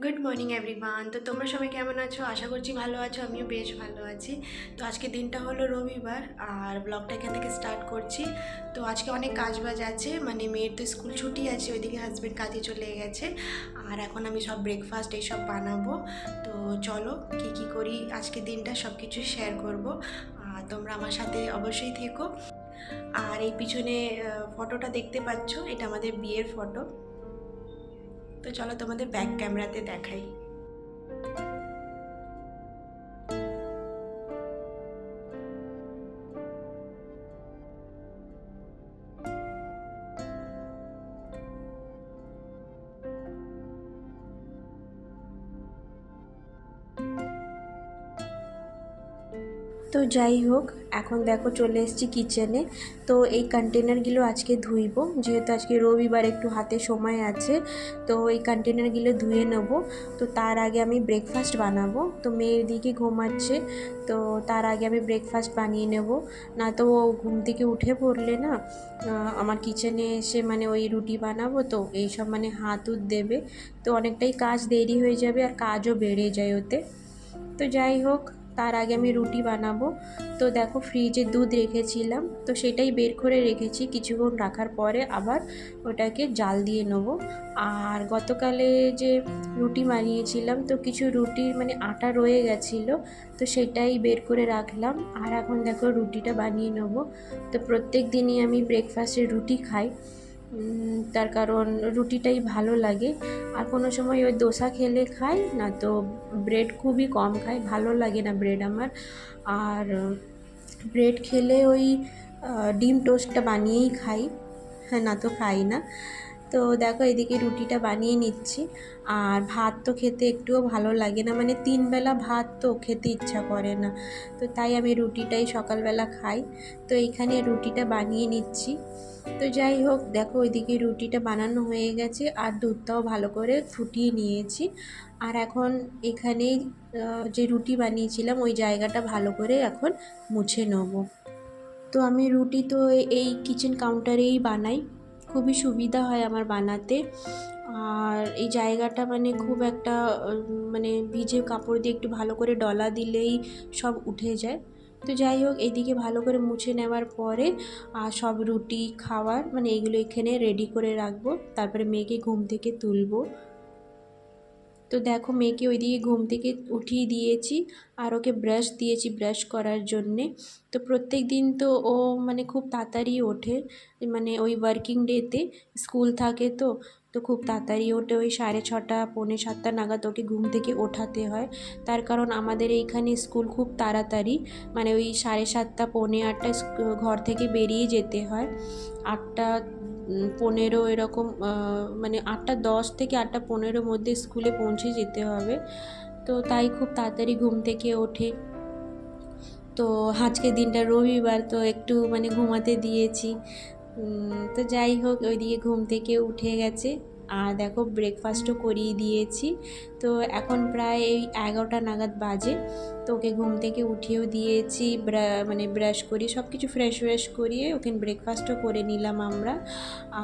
Good morning everyone. তো তোমরা সবাই কেমন আছো? আশা করছি ভালো আছো, আমিও বেশ ভালো আছি। তো আজকে দিনটা হলো রবিবার আর ব্লগটা এখান থেকে স্টার্ট করছি। তো আজকে অনেক কাজবাজ আছে, মানে মেয়ের তো স্কুল ছুটি আছে, ওইদিকে হাজব্যান্ড কাজে চলে গেছে। আর এখন আমি সব ব্রেকফাস্ট এইসব বানাবো। তো চলো কি কি করি আজকে দিনটা সব কিছু শেয়ার করবো। আর তোমরা আমার সাথে অবশ্যই থেকো। আর এই পিছনে ফটোটা দেখতে পাচ্ছ, এটা আমাদের বিয়ের ফটো। তো চলো তোমাদের ব্যাক ক্যামেরাতে দেখাই। তো যাই হোক, এখন দেখো চলে এসেছি কিচেনে। তো এই কন্টেনারগুলো আজকে ধুইব, যেহেতু আজকে রবিবার একটু হাতে সময় আছে। তো এই কন্টেনারগুলো ধুয়ে নেব। তো তার আগে আমি ব্রেকফাস্ট বানাবো। তো মেয়ের দিকে ঘুমাচ্ছে, তো তার আগে আমি ব্রেকফাস্ট বানিয়ে নেব। না তো ও ঘুম থেকে উঠে পড়লে না আমার কিচেনে এসে মানে ওই রুটি বানাবো, তো এইসব মানে হাত উত দেবে। তো অনেকটাই কাজ দেরি হয়ে যাবে আর কাজও বেড়ে যায় ওতে। তো যাই হোক, তার আগে আমি রুটি বানাবো। তো দেখো ফ্রিজে দুধ রেখেছিলাম, তো সেটাই বের করে রেখেছি। কিছুক্ষণ রাখার পরে আবার ওটাকে জাল দিয়ে নেবো। আর গতকালে যে রুটি বানিয়েছিলাম, তো কিছু রুটির মানে আটা রয়ে গেছিলো, তো সেটাই বের করে রাখলাম। আর এখন দেখো রুটিটা বানিয়ে নেবো। তো প্রত্যেক দিনই আমি ব্রেকফাস্টে রুটি খাই, তার কারণ রুটিটাই ভালো লাগে। আর কোনো সময় ওই দোসা খেলে খাই, না তো ব্রেড খুবই কম খাই, ভালো লাগে না ব্রেড আমার। আর ব্রেড খেলে ওই ডিম টোস্টটা বানিয়েই খাই, হ্যাঁ, না তো খাই না। তো দেখো এদিকে রুটিটা বানিয়ে নিচ্ছি। আর ভাত তো খেতে একটুও ভালো লাগে না, মানে 3 বেলা ভাত তো খেতে ইচ্ছা করে না। তো তাই আমি রুটিটাই সকালবেলা খাই। তো এইখানে রুটিটা বানিয়ে নিচ্ছি। তো যাই হোক, দেখো ওইদিকে রুটিটা বানানো হয়ে গেছে আর দুধটাও ভালো করে ফুটিয়ে নিয়েছি। আর এখন এখানেই যে রুটি বানিয়েছিলাম ওই জায়গাটা ভালো করে এখন মুছে নেব। তো আমি রুটি তো এই কিচেন কাউন্টারেই বানাই, খুবই সুবিধা হয় আমার বানাতে। আর এই জায়গাটা মানে খুব একটা মানে ভিজে কাপড় দিয়ে একটু ভালো করে ডলা দিলেই সব উঠে যায়। তো যাই হোক, এদিকে ভালো করে মুছে নেওয়ার পরে আর সব রুটি খাওয়ার মানে এগুলো এখানে রেডি করে রাখবো, তারপরে মেয়েকে ঘুম থেকে তুলবো। তো দেখো মেয়েকে ওইদিকে ঘুম থেকে উঠিয়ে দিয়েছি আর ওকে ব্রাশ দিয়েছি ব্রাশ করার জন্যে। তো প্রত্যেক দিন তো ও মানে খুব তাড়াতাড়ি ওঠে, মানে ওই ওয়ার্কিং ডেতে স্কুল থাকে, তো তো খুব তাড়াতাড়ি ওঠে, ওই 6:30 পৌনে 7 নাগাদ ওকে ঘুম থেকে ওঠাতে হয়। তার কারণ আমাদের এইখানে স্কুল খুব তাড়াতাড়ি, মানে ওই 7:30 পৌনে 8 ঘর থেকে বেরিয়ে যেতে হয়। 8:15 এরকম, মানে 8:10 থেকে 8:15 মধ্যে স্কুলে পৌঁছে যেতে হবে। তো তাই খুব তাড়াতাড়ি ঘুম থেকে ওঠে। তো আজকের দিনটা রবিবার, তো একটু মানে ঘুমাতে দিয়েছি। তো যাই হোক, ওইদিকে ঘুম থেকে উঠে গেছে। আর দেখো ব্রেকফাস্টও করিয়ে দিয়েছি। তো এখন প্রায় এই 11টা নাগাদ বাজে। তো ওকে ঘুম থেকে উঠিয়েও দিয়েছি, মানে ব্রাশ করিয়ে সব কিছু ফ্রেশ করিয়ে ওকে ব্রেকফাস্টও করে নিলাম আমরা।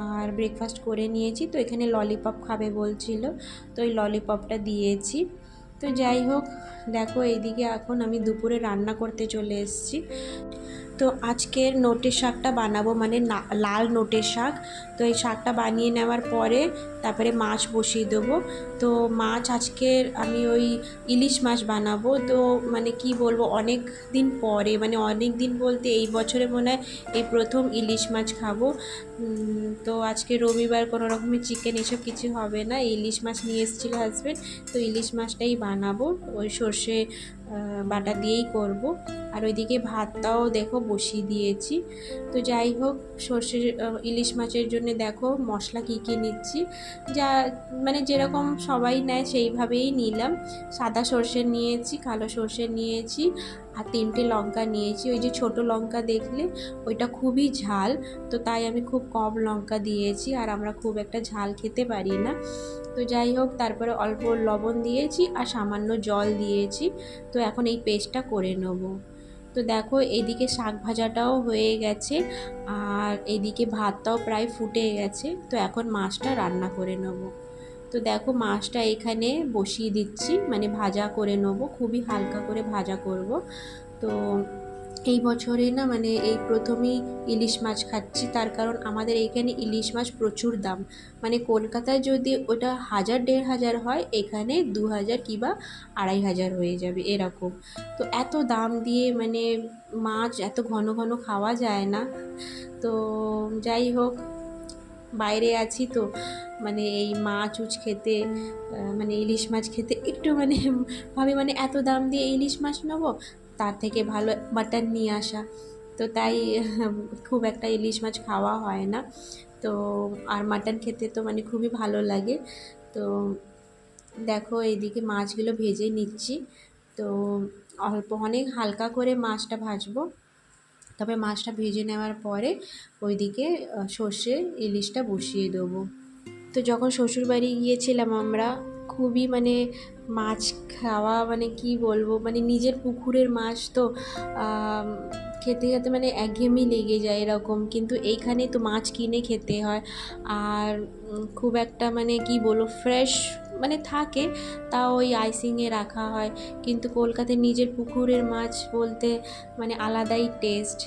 আর ব্রেকফাস্ট করে নিয়েছি, তো এখানে ললিপপ খাবে বলছিল, তো ওই ললিপপটা দিয়েছি। তো যাই হোক, দেখো এইদিকে এখন আমি দুপুরে রান্না করতে চলে এসেছি। তো আজকের নোটের শাকটা বানাবো, মানে লাল নোটের শাক। তো এই শাকটা বানিয়ে নেওয়ার পরে তারপরে মাছ বসিয়ে দেবো। তো মাছ আজকের আমি ওই ইলিশ মাছ বানাবো। তো মানে কি বলবো, অনেক দিন পরে, মানে অনেক দিন বলতে এই বছরে মনে হয় এই প্রথম ইলিশ মাছ খাবো। তো আজকে রবিবার, কোনো রকমের চিকেন এসব কিছু হবে না, ইলিশ মাছ নিয়ে এসেছিলো হাজব্যান্ড। তো ইলিশ মাছটাই বানাবো, ওই সর্ষে বাটা দিয়েই করব। আর ওইদিকে ভাতটাও দেখো বসিয়ে দিয়েছি। তো যাই হোক, সর্ষের ইলিশ মাছের জন্য দেখো মশলা কী কী নিচ্ছি, যা মানে যেরকম সবাই নেয় সেইভাবেই নিলাম। সাদা সর্ষে নিয়েছি, কালো সর্ষে নিয়েছি, আর 3টে লঙ্কা নিয়েছি। ওই যে ছোট লঙ্কা দেখলে ওইটা খুবই ঝাল, তো তাই আমি খুব কম লঙ্কা দিয়েছি, আর আমরা খুব একটা ঝাল খেতে পারি না। তো যাই হোক, তারপরে অল্প লবণ দিয়েছি আর সামান্য জল দিয়েছি। তো এখন এই পেস্টটা করে নেব। তো দেখো এদিকে শাক ভাজাটাও হয়ে গেছে আর এদিকে ভাতটাও প্রায় ফুটে গেছে। তো এখন মাছটা রান্না করে নেব। তো দেখো মাছটা এখানে বসিয়ে দিচ্ছি, মানে ভাজা করে নেবো, খুবই হালকা করে ভাজা করব। তো এই বছরে না মানে এই প্রথমেই ইলিশ মাছ খাচ্ছি, তার কারণ আমাদের এইখানে ইলিশ মাছ প্রচুর দাম। মানে কলকাতায় যদি ওটা 1000-1500 হয়, এখানে 2000 কিংবা 2500 হয়ে যাবে এরকম। তো এত দাম দিয়ে মানে মাছ এত ঘন ঘন খাওয়া যায় না। তো যাই হোক, বাইরে আছি তো মানে এই মাছ উছ খেতে, মানে ইলিশ মাছ খেতে একটু মানে ভাবি মানে এত দাম দিয়ে ইলিশ মাছ নেবো, তার থেকে ভালো মাটন নিয়ে আসা। তো তাই খুব একটা ইলিশ মাছ খাওয়া হয় না। তো আর মাটন খেতে তো মানে খুবই ভালো লাগে। তো দেখো এইদিকে মাছগুলো ভেজে নিচ্ছি। তো অনেক হালকা করে মাছটা ভাজবো। তবে মাছটা ভেজে নেওয়ার পরে ওইদিকে সর্ষে ইলিশটা বসিয়ে দেবো। তো যখন শ্বশুরবাড়ি গিয়েছিলাম আমরা, খুবই মানে মাছ খাওয়া মানে কি বলবো, মানে নিজের পুকুরের মাছ তো খেতে খেতে মানে একঘেয়েমি লেগে যায় এরকম। কিন্তু এইখানে তো মাছ কিনে খেতে হয়, আর খুব একটা মানে কি বলবো ফ্রেশ মানে থাকে, তাও ওই আইসিংয়ে রাখা হয়। কিন্তু কলকাতায় নিজের পুকুরের মাছ বলতে মানে আলাদাই টেস্ট।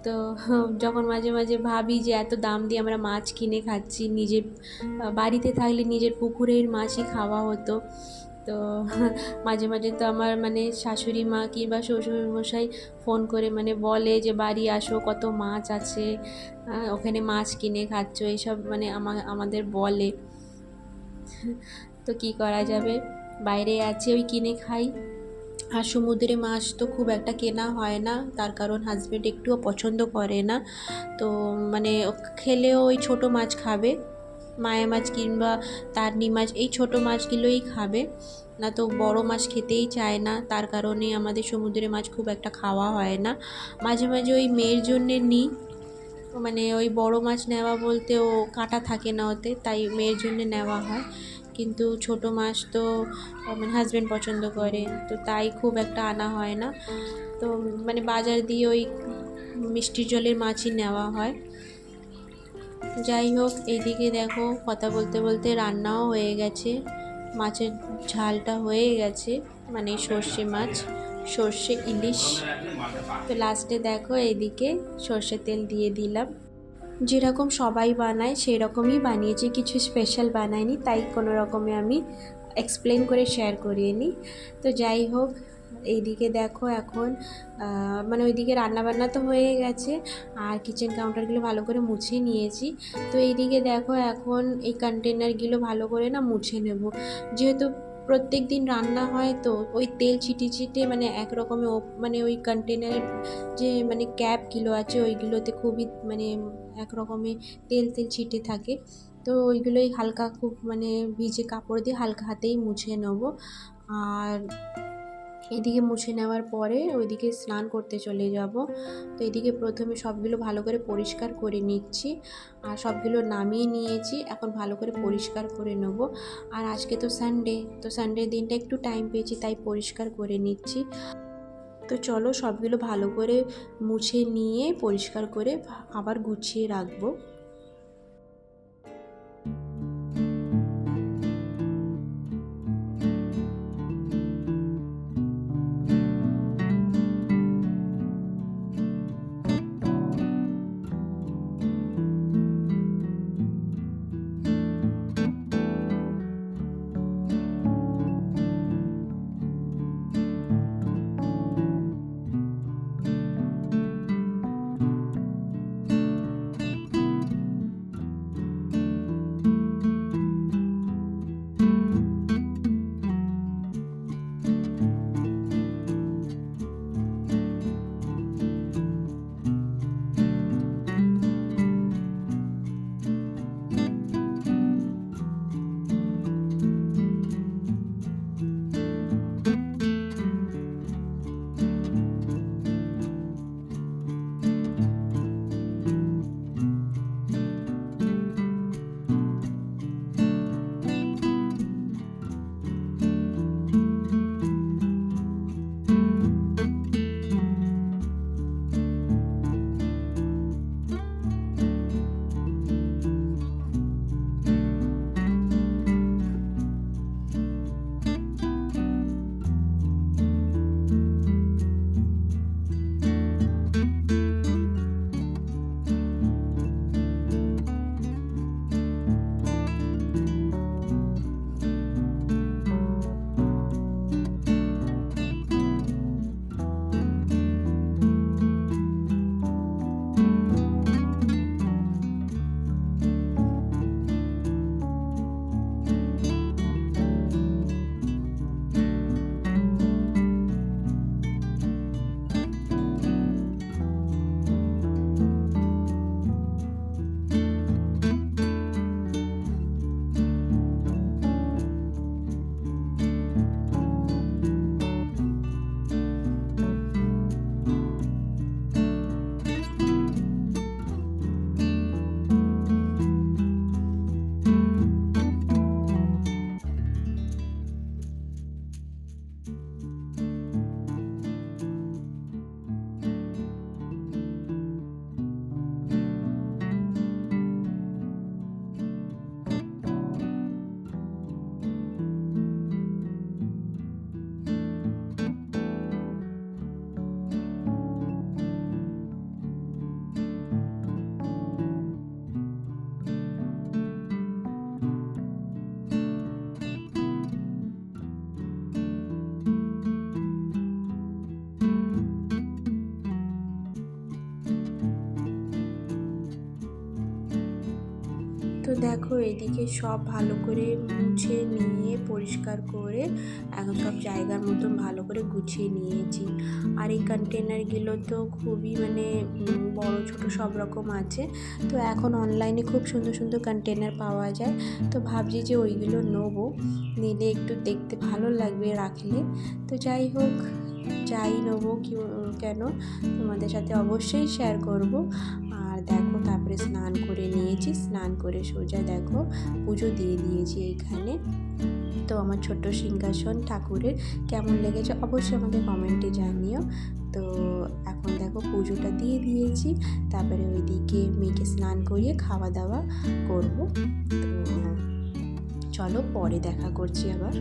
তো যখন মাঝে মাঝে ভাবি যে এত দাম দিয়ে আমরা মাছ কিনে খাচ্ছি, নিজের বাড়িতে থাকলে নিজের পুকুরের মাছই খাওয়া হতো। তো মাঝে মাঝে তো আমার মানে শাশুড়ি মা কিংবা শ্বশুরমশাই ফোন করে মানে বলে যে বাড়ি আসো, কত মাছ আছে, ওখানে মাছ কিনে খাচ্ছ, এইসব মানে আমাদের বলে। তো কি করা যাবে, বাইরে আছি ওই কিনে খাই। আর সমুদ্রে মাছ তো খুব একটা কেনা হয় না, তার কারণ হাজব্যান্ড একটুও পছন্দ করে না। তো মানে খেলেও ওই ছোটো মাছ খাবে, মায়া মাছ কিংবা তারনি মাছ, এই ছোটো মাছগুলোই খাবে, না তো বড় মাছ খেতেই চায় না। তার কারণে আমাদের সমুদ্রের মাছ খুব একটা খাওয়া হয় না। মাঝে মাঝে ওই মেয়ের জন্যে নিই, মানে ওই বড় মাছ নেওয়া বলতে ও কাঁটা থাকে না ওতে, তাই মেয়ের জন্য নেওয়া হয়। কিন্তু ছোট মাছ তো মানে হাজব্যান্ড পছন্দ করে, তো তাই খুব একটা আনা হয় না। তো মানে বাজার দিয়ে ওই মিষ্টি জলের মাছই নেওয়া হয়। যাই হোক, এইদিকে দেখো কথা বলতে বলতে রান্নাও হয়ে গেছে, মাছের ঝালটা হয়ে গেছে, মানে সর্ষে মাছ, সর্ষে ইলিশ। তো লাস্টে দেখো এইদিকে সর্ষে তেল দিয়ে দিলাম। যেরকম সবাই বানায় সেই রকমই বানিয়েছি, কিছু স্পেশাল বানাইনি, তাই কোনো রকমে আমি এক্সপ্লেন করে শেয়ার করিয়ে নিই। তো যাই হোক, এইদিকে দেখো এখন মানে ওইদিকে রান্নাবান্না তো হয়ে গেছে, আর কিচেন কাউন্টারগুলো ভালো করে মুছে নিয়েছি। তো এইদিকে দেখো এখন এই কন্টেনারগুলো ভালো করে না মুছে নেব, যেহেতু প্রত্যেক দিন রান্না হয় তো ওই তেল ছিটে ছিটে মানে এক রকমের মানে ওই কন্টেনারের যে মানে ক্যাপগুলো আছে ওইগুলোতে খুবই মানে এক রকমের তেল তেল ছিটে থাকে। তো ওইগুলোই হালকা খুব মানে ভিজে কাপড় দিয়ে হালকা হাতেই মুছে নেব। আর এদিকে মুছে নেওয়ার পরে ওইদিকে স্নান করতে চলে যাব। তো এদিকে প্রথমে সবগুলো ভালো করে পরিষ্কার করে নিচ্ছি, আর সবগুলো নামিয়ে নিয়েছি, এখন ভালো করে পরিষ্কার করে নেব। আর আজকে তো সানডে, তো সানডের দিনটা একটু টাইম পেয়েছি তাই পরিষ্কার করে নিচ্ছি। তো চলো সবগুলো ভালো করে মুছে নিয়ে পরিষ্কার করে আবার গুছিয়ে রাখবো। তো দেখো এদিকে সব ভালো করে মুছে নিয়ে পরিষ্কার করে এখন সব জায়গার মতন ভালো করে গুছিয়ে নিয়েছি। আর এই কন্টেনারগুলো তো খুবই মানে বড় ছোট সব রকম আছে। তো এখন অনলাইনে খুব সুন্দর সুন্দর কন্টেনার পাওয়া যায়। তো ভাবছি যে ওইগুলো নেবো, নিলে একটু দেখতে ভালো লাগবে রাখলে। তো যাই হোক, যাই নেবো কেন তোমাদের সাথে অবশ্যই শেয়ার করব। আর দেখো তারপরে স্নান করে নিয়েছি, স্নান করে সোজা দেখো পুজো দিয়ে দিয়েছি এইখানে। তো আমার ছোট্ট সিংহাসন ঠাকুরের কেমন লেগেছে অবশ্যই আমাকে কমেন্টে জানিও। তো এখন দেখো পুজোটা দিয়ে দিয়েছি, তারপরে ওইদিকে মেয়েকে স্নান করিয়ে খাওয়া দাওয়া করব। তো চলো পরে দেখা করছি আবার।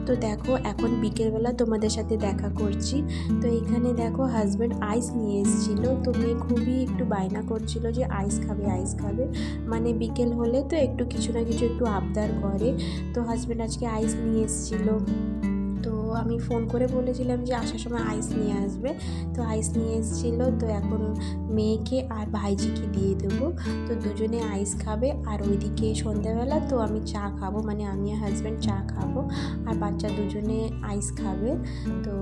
তো দেখো এখন বিকেলবেলা তোমাদের সাথে দেখা করছি। তো এইখানে দেখো হাজব্যান্ড আইস নিয়ে এসেছিলো। তো মেয়ে খুবই একটু বায়না করছিল যে আইস খাবে আইস খাবে, মানে বিকেল হলে তো একটু কিছু না কিছু একটু আবদার করে। তো হাজব্যান্ড আজকে আইস নিয়ে এসেছিলো। তো আমি ফোন করে বলেছিলাম যে আসার সময় আইস নিয়ে আসবে। তো আইস নিয়ে এসেছিলো। তো এখন মেয়েকে আর ভাইজিকে দিয়ে দেবো। তো দুজনে আইস খাবে, আর ওইদিকে সন্ধ্যাবেলা তো আমি চা খাবো, মানে আমি আর হাজব্যান্ড চা খাবো, আর বাচ্চা দুজনে আইস খাবে। তো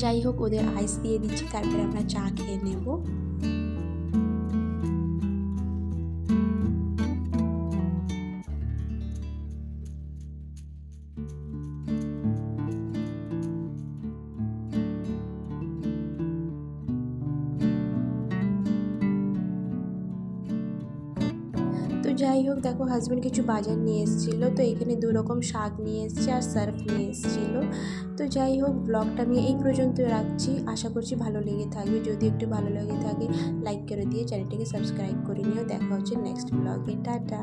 যাই হোক ওদের আইস দিয়ে দিচ্ছি, তারপরে আমরা চা খেয়ে নেবো। তো যাই হোক দেখো হাজব্যান্ড কিছু বাজার নিয়ে এসেছিলো। তো এখানে 2 রকম শাক নিয়ে এসেছে আর সার্ফ নিয়ে এসেছিলো। তো যাই হোক ব্লগটা আমি এই পর্যন্ত রাখছি, আশা করছি ভালো লেগে থাকবে। যদি একটু ভালো লেগে থাকে লাইক করে দিয়ে চ্যানেলটিকে সাবস্ক্রাইব করে নিও। দেখা হচ্ছে নেক্সট ব্লগে, টাটা।